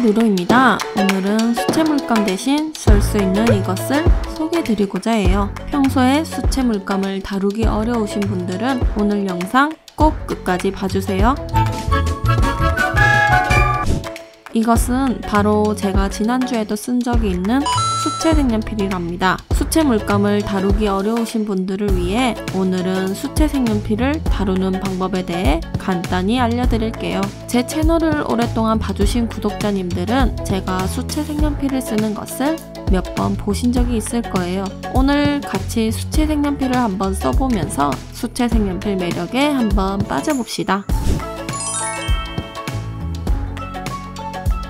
루루입니다. 오늘은 수채 물감 대신 쓸 수 있는 이것을 소개해드리고자 해요. 평소에 수채 물감을 다루기 어려우신 분들은 오늘 영상 꼭 끝까지 봐주세요. 이것은 바로 제가 지난주에도 쓴 적이 있는 수채 색연필이랍니다. 수채 물감을 다루기 어려우신 분들을 위해 오늘은 수채 색연필을 다루는 방법에 대해 간단히 알려드릴게요. 제 채널을 오랫동안 봐주신 구독자님들은 제가 수채 색연필을 쓰는 것을 몇 번 보신 적이 있을 거예요. 오늘 같이 수채 색연필을 한번 써보면서 수채 색연필 매력에 한번 빠져봅시다.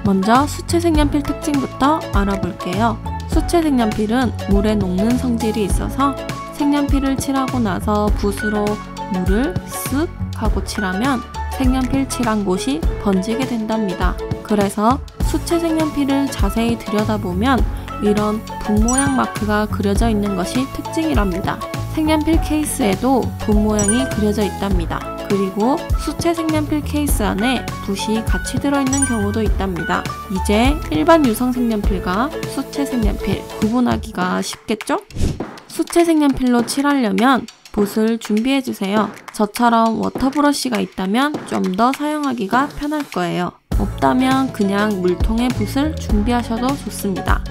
먼저 수채 색연필 특징부터 알아볼게요. 수채 색연필은 물에 녹는 성질이 있어서 색연필을 칠하고 나서 붓으로 물을 쓱 하고 칠하면 색연필 칠한 곳이 번지게 된답니다. 그래서 수채 색연필을 자세히 들여다보면 이런 붓 모양 마크가 그려져 있는 것이 특징이랍니다. 색연필 케이스에도 붓 모양이 그려져 있답니다. 그리고 수채 색연필 케이스 안에 붓이 같이 들어있는 경우도 있답니다. 이제 일반 유성 색연필과 수채 색연필 구분하기가 쉽겠죠? 수채 색연필로 칠하려면 붓을 준비해주세요. 저처럼 워터브러쉬가 있다면 좀 더 사용하기가 편할 거예요. 없다면 그냥 물통에 붓을 준비하셔도 좋습니다.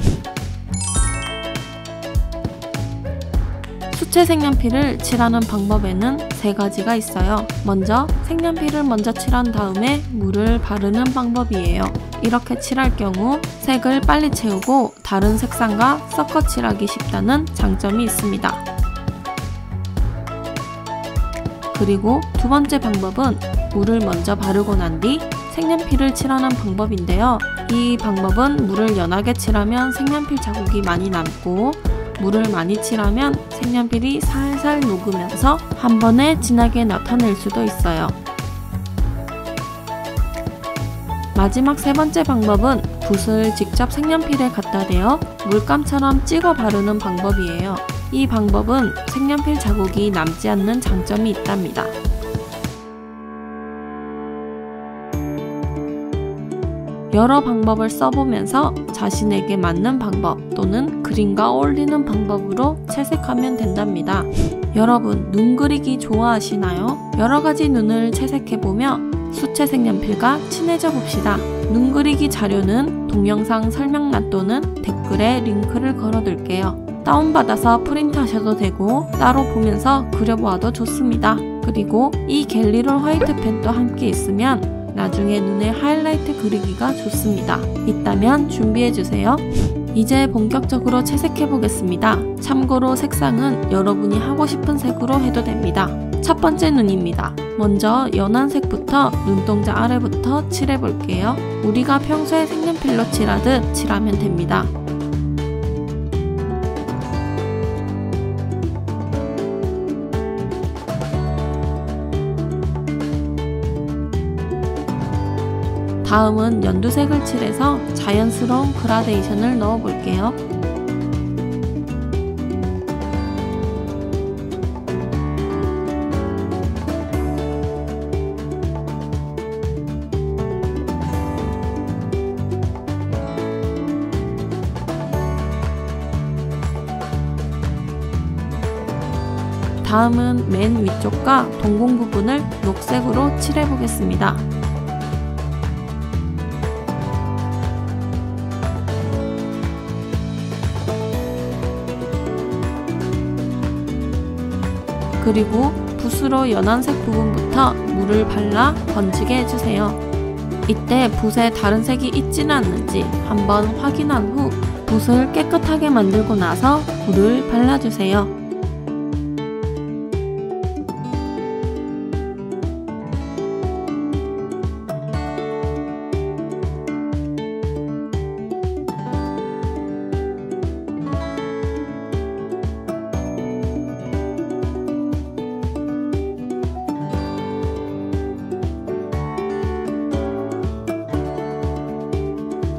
수채 색연필을 칠하는 방법에는 세 가지가 있어요. 먼저 색연필을 먼저 칠한 다음에 물을 바르는 방법이에요. 이렇게 칠할 경우 색을 빨리 채우고 다른 색상과 섞어 칠하기 쉽다는 장점이 있습니다. 그리고 두 번째 방법은 물을 먼저 바르고 난 뒤 색연필을 칠하는 방법인데요. 이 방법은 물을 연하게 칠하면 색연필 자국이 많이 남고 물을 많이 칠하면 색연필이 살살 녹으면서 한 번에 진하게 나타낼 수도 있어요. 마지막 세 번째 방법은 붓을 직접 색연필에 갖다 대어 물감처럼 찍어 바르는 방법이에요. 이 방법은 색연필 자국이 남지 않는 장점이 있답니다. 여러 방법을 써보면서 자신에게 맞는 방법 또는 그림과 어울리는 방법으로 채색하면 된답니다. 여러분, 눈 그리기 좋아하시나요? 여러가지 눈을 채색해보며 수채 색연필과 친해져 봅시다. 눈 그리기 자료는 동영상 설명란 또는 댓글에 링크를 걸어둘게요. 다운받아서 프린트하셔도 되고 따로 보면서 그려보아도 좋습니다. 그리고 이 갤리롤 화이트펜도 함께 있으면 나중에 눈에 하이라이트 그리기가 좋습니다. 있다면 준비해주세요. 이제 본격적으로 채색해보겠습니다. 참고로 색상은 여러분이 하고 싶은 색으로 해도 됩니다. 첫 번째 눈입니다. 먼저 연한 색부터 눈동자 아래부터 칠해볼게요. 우리가 평소에 색연필로 칠하듯 칠하면 됩니다. 다음은 연두색을 칠해서 자연스러운 그라데이션을 넣어볼게요. 다음은 맨 위쪽과 동공 부분을 녹색으로 칠해보겠습니다. 그리고 붓으로 연한색 부분부터 물을 발라 번지게 해주세요. 이때 붓에 다른 색이 있지는 않는지 한번 확인한 후 붓을 깨끗하게 만들고 나서 물을 발라주세요.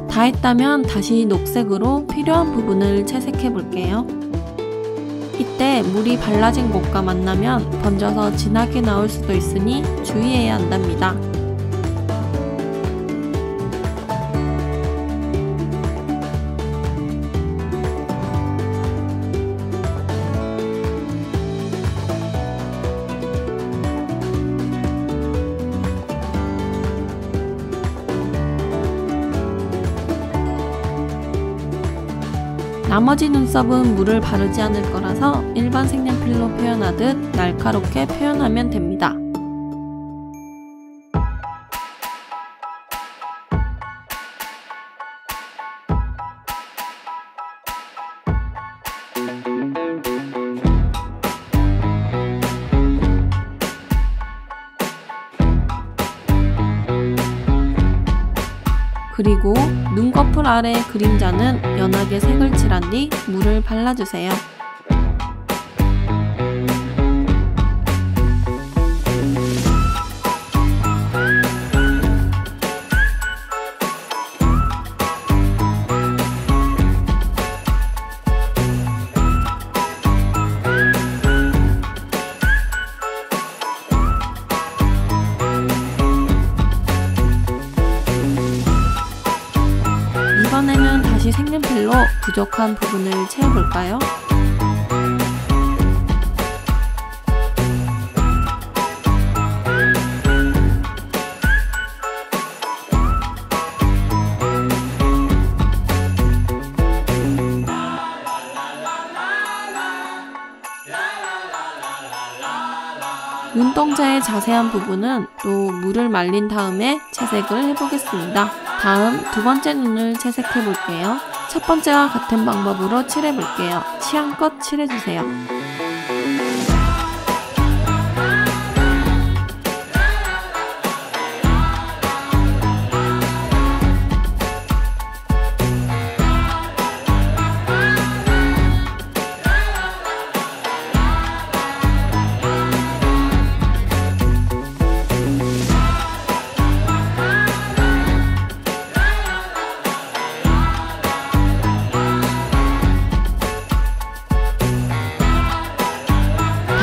다 했다면 다시 녹색으로 필요한 부분을 채색해 볼게요. 이때 물이 발라진 곳과 만나면 번져서 진하게 나올 수도 있으니 주의해야 한답니다. 나머지 눈썹은 물을 바르지 않을 거라서 일반 색연필로 표현하듯 날카롭게 표현하면 됩니다. 그리고 눈꺼풀 아래 그림자는 연하게 색을 칠한 뒤 물을 발라주세요. 이번에는 다시 색연필로 부족한 부분을 채워볼까요? 눈동자의 자세한 부분은 또 물을 말린 다음에 채색을 해보겠습니다. 다음 두 번째 눈을 채색해 볼게요. 첫 번째와 같은 방법으로 칠해 볼게요. 취향껏 칠해주세요.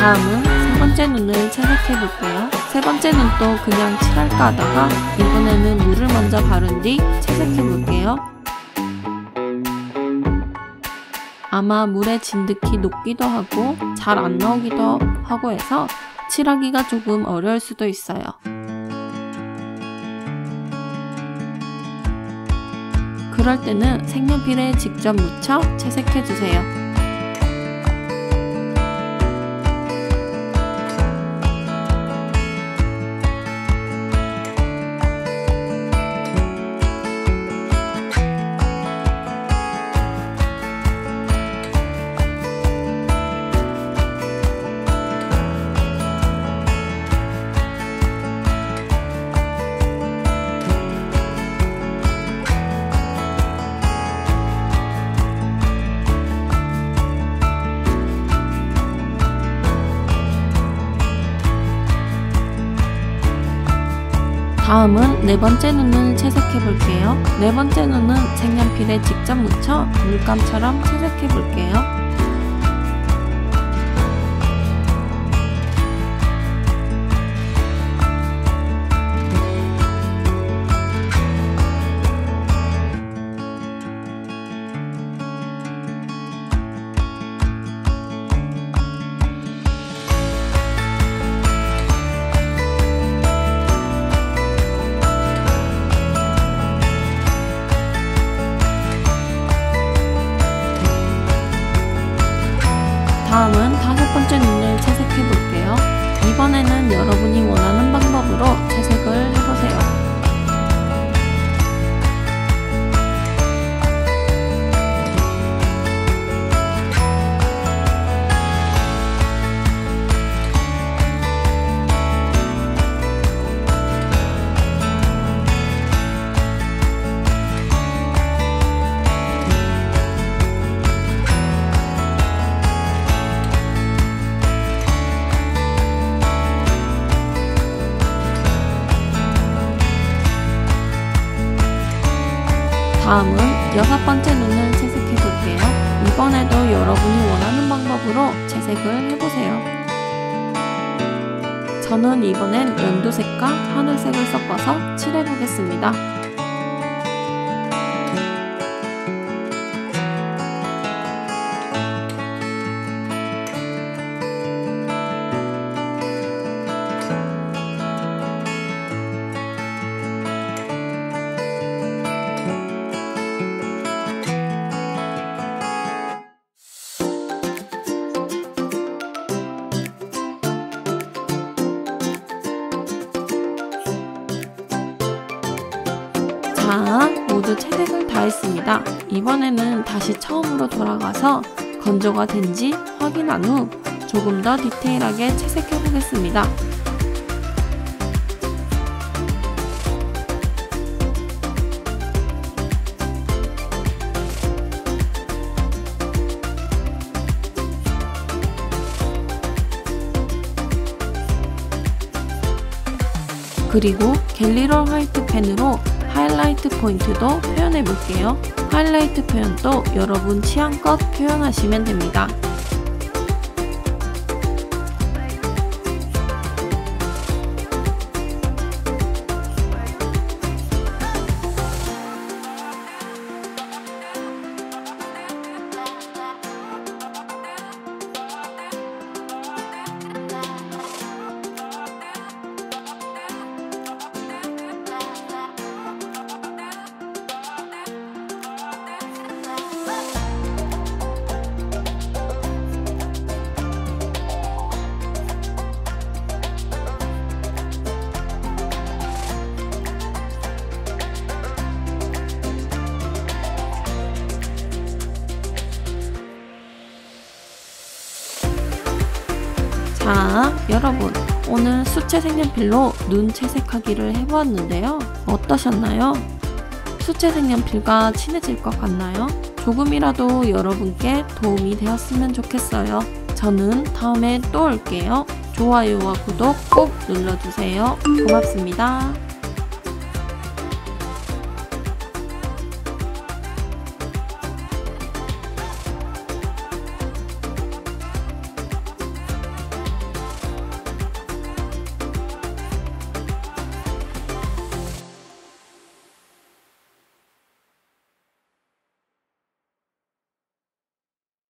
다음은 세 번째 눈을 채색해 볼게요. 세 번째 눈도 그냥 칠할까 하다가 이번에는 물을 먼저 바른 뒤 채색해 볼게요. 아마 물에 진득히 녹기도 하고 잘 안 나오기도 하고 해서 칠하기가 조금 어려울 수도 있어요. 그럴 때는 색연필에 직접 묻혀 채색해 주세요. 다음은 네 번째 눈을 채색해 볼게요. 네 번째 눈은 색연필에 직접 묻혀 물감처럼 채색해 볼게요. 다음은 다섯 번째 눈을 채색해 볼게요. 이번에는 여러분이 원하는 방법으로 채색을 해보세요. 다음은 여섯 번째 눈을 채색해 볼게요. 이번에도 여러분이 원하는 방법으로 채색을 해보세요. 저는 이번엔 연두색과 하늘색을 섞어서 칠해보겠습니다. 자, 모두 채색을 다 했습니다. 이번에는 다시 처음으로 돌아가서 건조가 된지 확인한 후 조금 더 디테일하게 채색해 보겠습니다. 그리고 갤리롤 화이트 펜으로 하이라이트 포인트도 표현해 볼게요. 하이라이트 표현도 여러분 취향껏 표현하시면 됩니다. 자, 여러분, 오늘 수채 색연필로 눈 채색하기를 해보았는데요. 어떠셨나요? 수채 색연필과 친해질 것 같나요? 조금이라도 여러분께 도움이 되었으면 좋겠어요. 저는 다음에 또 올게요. 좋아요와 구독 꼭 눌러주세요. 고맙습니다.